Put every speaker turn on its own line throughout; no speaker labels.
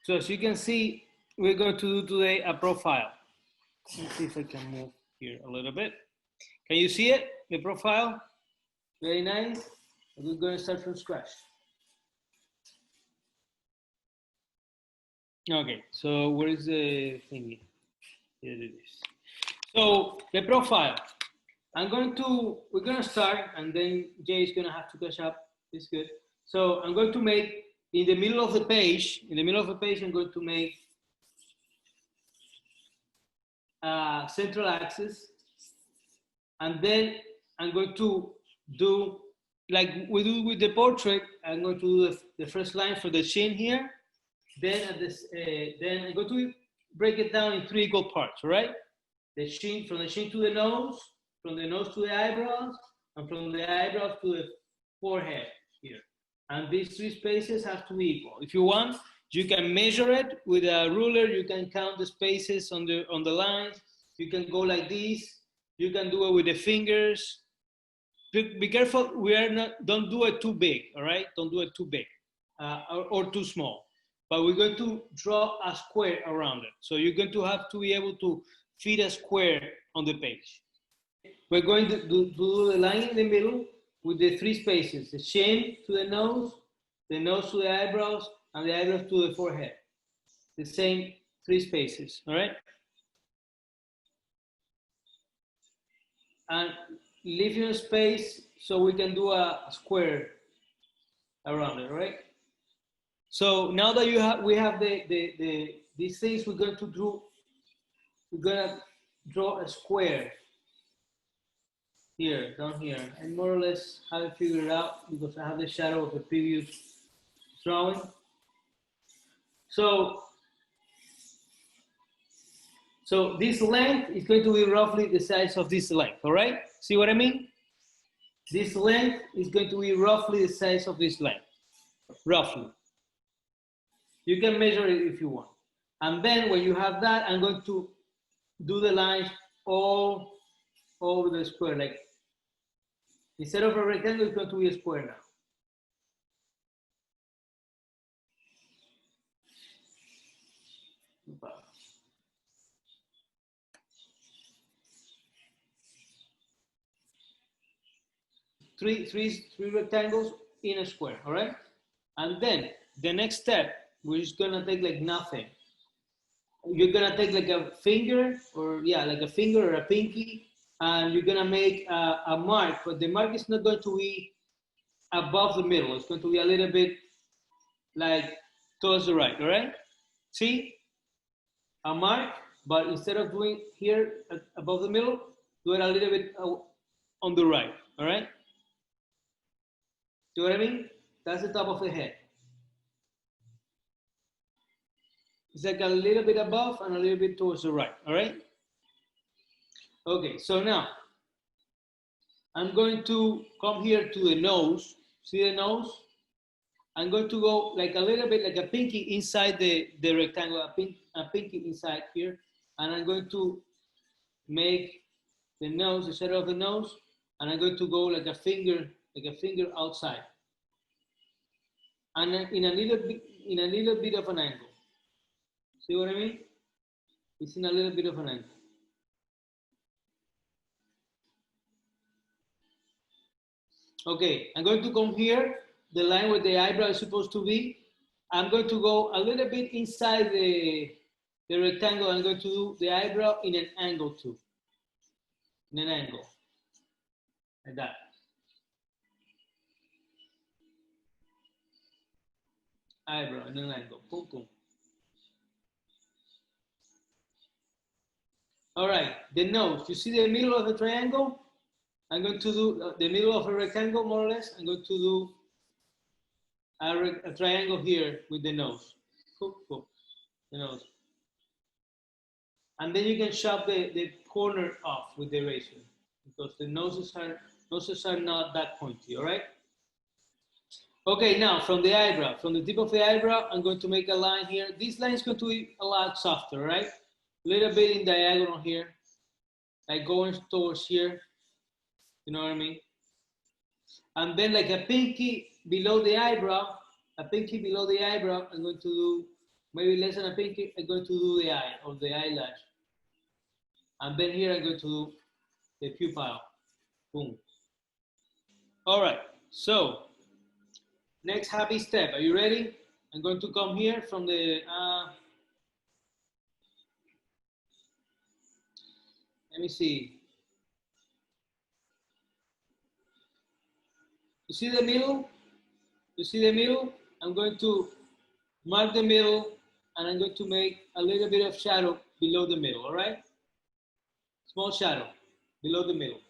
So as you can see, we're going to do today a profile. Let's see if I can move here a little bit. Can you see it, the profile? Very nice. We're going to start from scratch. Okay, so where is the thingy? Here it is. So the profile. We're going to start, and then Jay is going to have to catch up. It's good. So I'm going to make, in the middle of the page, I'm going to make a central axis. And then I'm going to do, like we do with the portrait, I'm going to do the first line for the chin here. Then then I'm going to break it down in 3 equal parts, all right? The chin, from the chin to the nose, from the nose to the eyebrows, and from the eyebrows to the forehead here. And these 3 spaces have to be equal. If you want, you can measure it with a ruler. You can count the spaces on the lines. You can go like this. You can do it with the fingers. Be careful. Don't do it too big. All right. Don't do it too big or too small. But we're going to draw a square around it. So you're going to have to be able to fit a square on the page. We're going to do the line in the middle with the 3 spaces: the chin to the nose to the eyebrows, and the eyebrows to the forehead. The same 3 spaces. All right. And leaving a space so we can do a square around it, right? So now that we have these things, we're going to draw a square here, down here. I more or less have it figured out because I have the shadow of the previous drawing. So this length is going to be roughly the size of this length, all right? See what I mean? This length is going to be roughly the size of this length, roughly. You can measure it if you want. And then when you have that, I'm going to do the lines all over the square. Like, instead of a rectangle, it's going to be a square now. Three rectangles in a square, all right? And then the next step, we're just gonna take like nothing. You're gonna take like a finger, or like a finger or a pinky, and you're gonna make a mark, but the mark is not going to be above the middle. It's going to be a little bit like towards the right, all right? See? A mark, but instead of doing here above the middle, do it a little bit on the right, all right? See what I mean? That's the top of the head. It's like a little bit above and a little bit towards the right, all right? Okay, so now I'm going to come here to the nose. See the nose? I'm going to go like a little bit like a pinky inside the rectangle, a pinky inside here. And I'm going to make the nose, the shadow of the nose, and I'm going to go like a finger outside. And in a little bit of an angle. See what I mean? It's in a little bit of an angle. Okay, I'm going to come here, the line where the eyebrow is supposed to be. I'm going to go a little bit inside the rectangle. I'm going to do the eyebrow in an angle too. In an angle. Like that. Eyebrow in an angle. Boom, boom. All right, the nose. You see the middle of the triangle? I'm going to do the middle of a rectangle, more or less. I'm going to do a triangle here with the nose. Cool, cool. The nose. And then you can chop the corner off with the razor because the noses are not that pointy, all right? Okay, now from the eyebrow, from the tip of the eyebrow, I'm going to make a line here. This line is going to be a lot softer, right? A little bit in diagonal here, like going towards here. You know what I mean? And then like a pinky below the eyebrow, I'm going to do maybe less than a pinky, I'm going to do the eye or the eyelash. And then here I'm going to do the pupil. Boom. All right, so next happy step. Are you ready? I'm going to come here from the, let me see. You see the middle? You see the middle? I'm going to mark the middle and I'm going to make a little bit of shadow below the middle, all right? Small shadow below the middle.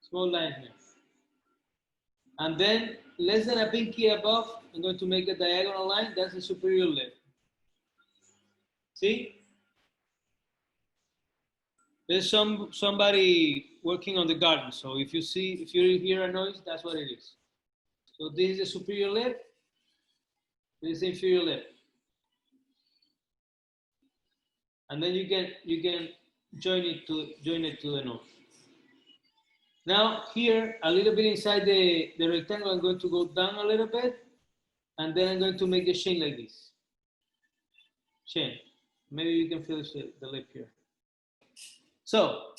Small line here. And then less than a pinky above, I'm going to make a diagonal line. That's the superior lip. See? There's somebody working on the garden. So if you hear a noise, that's what it is. So this is the superior lip. This is the inferior lip. And then you can join it to the nose. Now here, a little bit inside the rectangle, I'm going to go down a little bit, and then I'm going to make the chin like this. Chin. Maybe you can feel the lip here. So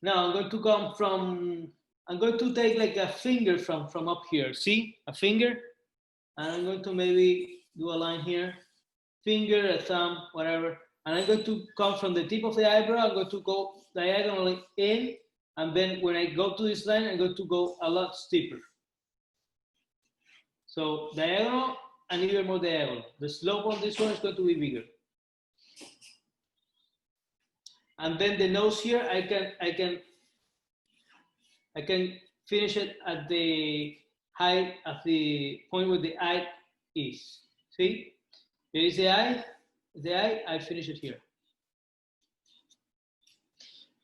now I'm going to come from, I'm going to take like a finger from up here. See, a finger, and I'm going to maybe do a line here, finger, a thumb, whatever. And I'm going to come from the tip of the eyebrow. I'm going to go diagonally in. And then when I go to this line, I'm going to go a lot steeper. So diagonal and even more diagonal. The slope on this one is going to be bigger. And then the nose here, I can finish it at the height of the point where the eye is. See? Here is the eye, I finish it here.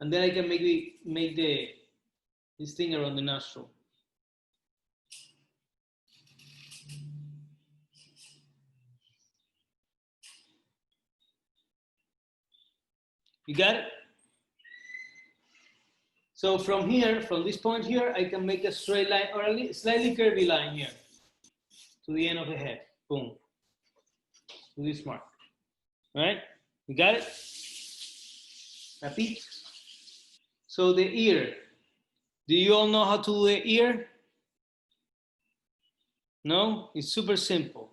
And then I can maybe make this thing around the nostril. You got it? So from here, from this point here, I can make a straight line or a slightly curvy line here to the end of the head. Boom. To this mark. All right? You got it? Happy? So the ear. Do you all know how to do the ear? No? It's super simple.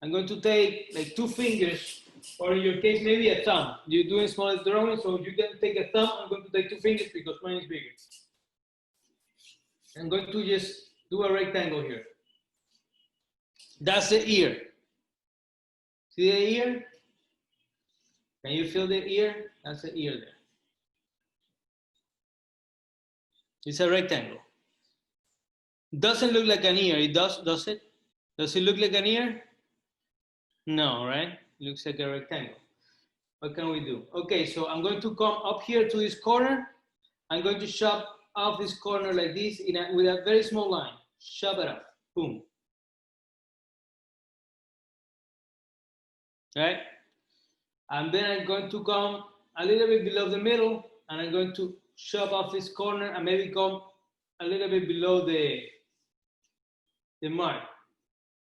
I'm going to take like 2 fingers, or in your case, maybe a thumb. You're doing small drawing, so you can take a thumb. I'm going to take 2 fingers because mine is bigger. I'm going to just do a rectangle here. That's the ear. See the ear? Can you feel the ear? That's the ear there. It's a rectangle. Doesn't look like an ear. It does it? Does it look like an ear? No, right? It looks like a rectangle. What can we do? Okay, so I'm going to come up here to this corner. I'm going to chop off this corner like this with a very small line. Chop it off. Boom. Right? And then I'm going to come a little bit below the middle, and I'm going to chop off this corner and maybe come a little bit below the mark.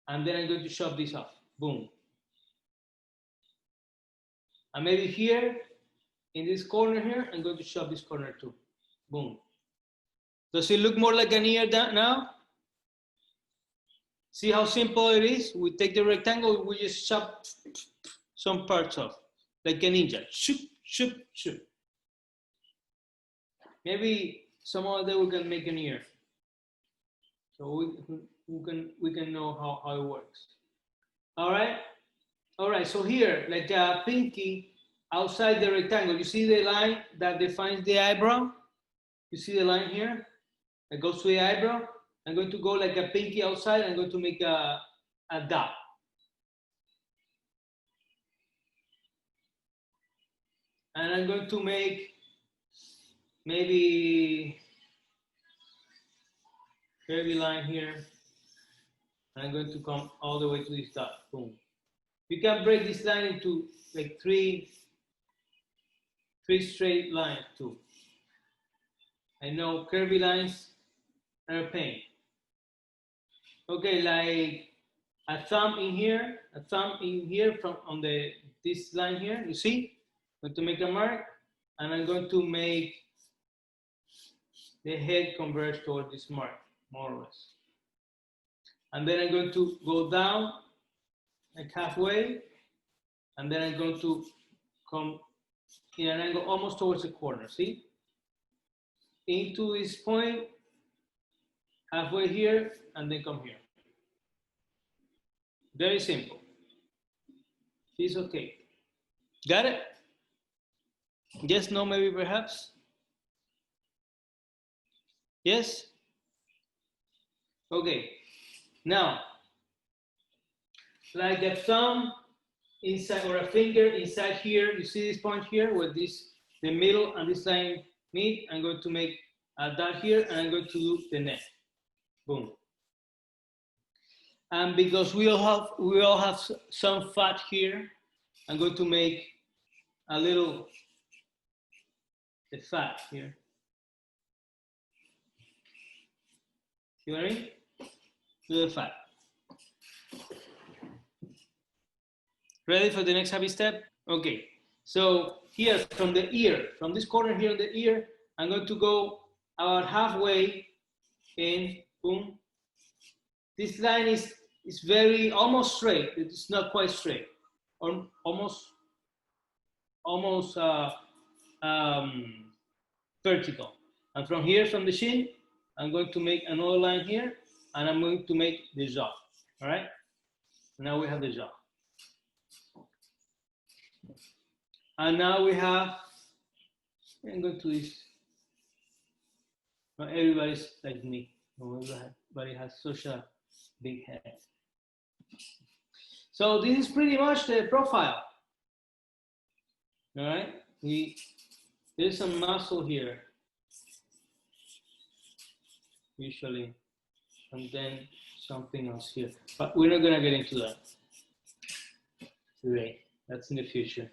And then I'm going to chop this off. Boom. And maybe here, in this corner here, I'm going to chop this corner too. Boom. Does it look more like an ear now? See how simple it is? We take the rectangle, we just chop some parts off, like a ninja. Shoop, shoop, shoop. Maybe some other day we can make an ear. So we can know how it works. All right? All right, so here, like a pinky outside the rectangle, you see the line that defines the eyebrow? You see the line here that goes to the eyebrow? I'm going to go like a pinky outside. I'm going to make a dot. And I'm going to make maybe curvy line here. And I'm going to come all the way to this dot. Boom. You can break this line into like three straight lines too. I know curvy lines are a pain. Okay, like a thumb in here, from on this line here. You see? I'm going to make a mark, and I'm going to make the head converge toward this mark, more or less. And then I'm going to go down like halfway, and then I'm going to come in an angle almost towards the corner, see? Into this point, halfway here, and then come here. Very simple. It's okay. Got it? Yes, no, maybe, perhaps? Yes? Okay. Now, like a thumb inside, or a finger inside here, you see this point here where this, the middle and this line meet. I'm going to make a dot here, and I'm going to do the neck. Boom. And because we all have some fat here, I'm going to make a little the fat here. See what I mean? Do the fat. Ready for the next happy step? Okay. So here from the ear, from this corner here on the ear, I'm going to go about halfway in. Boom. This line is very almost straight. It's not quite straight, or almost vertical. And from here, from the chin, I'm going to make another line here, and I'm going to make the jaw. All right. Now we have the jaw. And now we have. I'm going to this. Not everybody's like me. Everybody has such a big head. So this is pretty much the profile. All right, there's some muscle here, usually, and then something else here. But we're not gonna get into that today. That's in the future.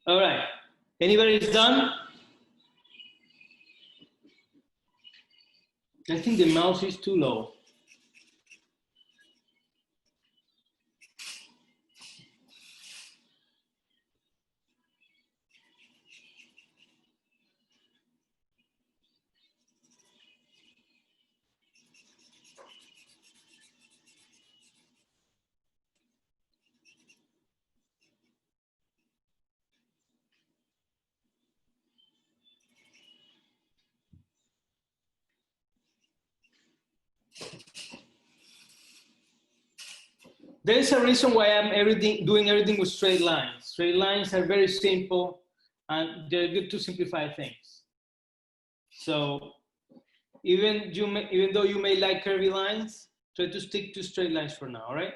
All right, anybody's done? I think the mouse is too low. There's a reason why I'm doing everything with straight lines. Straight lines are very simple, and they're good to simplify things. So even though you may like curvy lines, try to stick to straight lines for now, all right?